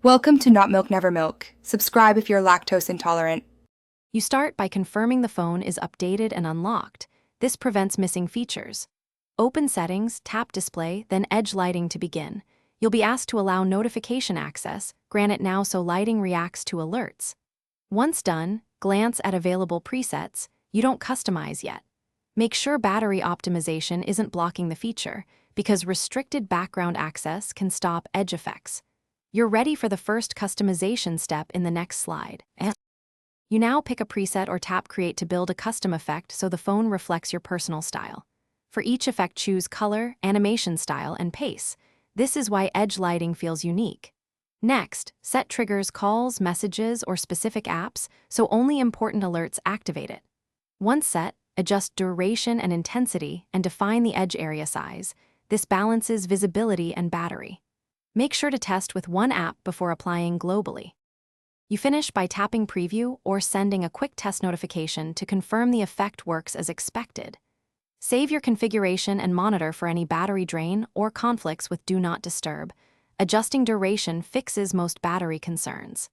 Welcome to Not Milk Never Milk. Subscribe if you're lactose intolerant. You start by confirming the phone is updated and unlocked. This prevents missing features. Open Settings, tap Display, then Edge Lighting to begin. You'll be asked to allow notification access, grant it now so lighting reacts to alerts. Once done, glance at available presets. You don't customize yet. Make sure battery optimization isn't blocking the feature, because restricted background access can stop edge effects. You're ready for the first customization step in the next slide. You now pick a preset or tap Create to build a custom effect so the phone reflects your personal style. For each effect, choose color, animation style, and pace. This is why edge lighting feels unique. Next, set triggers calls, messages, or specific apps so only important alerts activate it. Once set, adjust duration and intensity and define the edge area size. This balances visibility and battery. Make sure to test with one app before applying globally. You finish by tapping Preview or sending a quick test notification to confirm the effect works as expected. Save your configuration and monitor for any battery drain or conflicts with Do Not Disturb. Adjusting duration fixes most battery concerns.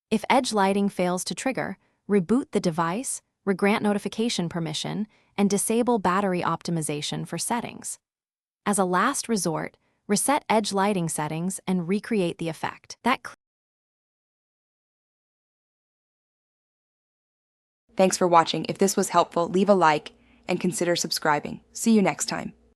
If edge lighting fails to trigger, reboot the device, regrant notification permission, and disable battery optimization for settings. As a last resort, reset edge lighting settings and recreate the effect. Thanks for watching. If this was helpful, leave a like and consider subscribing. See you next time.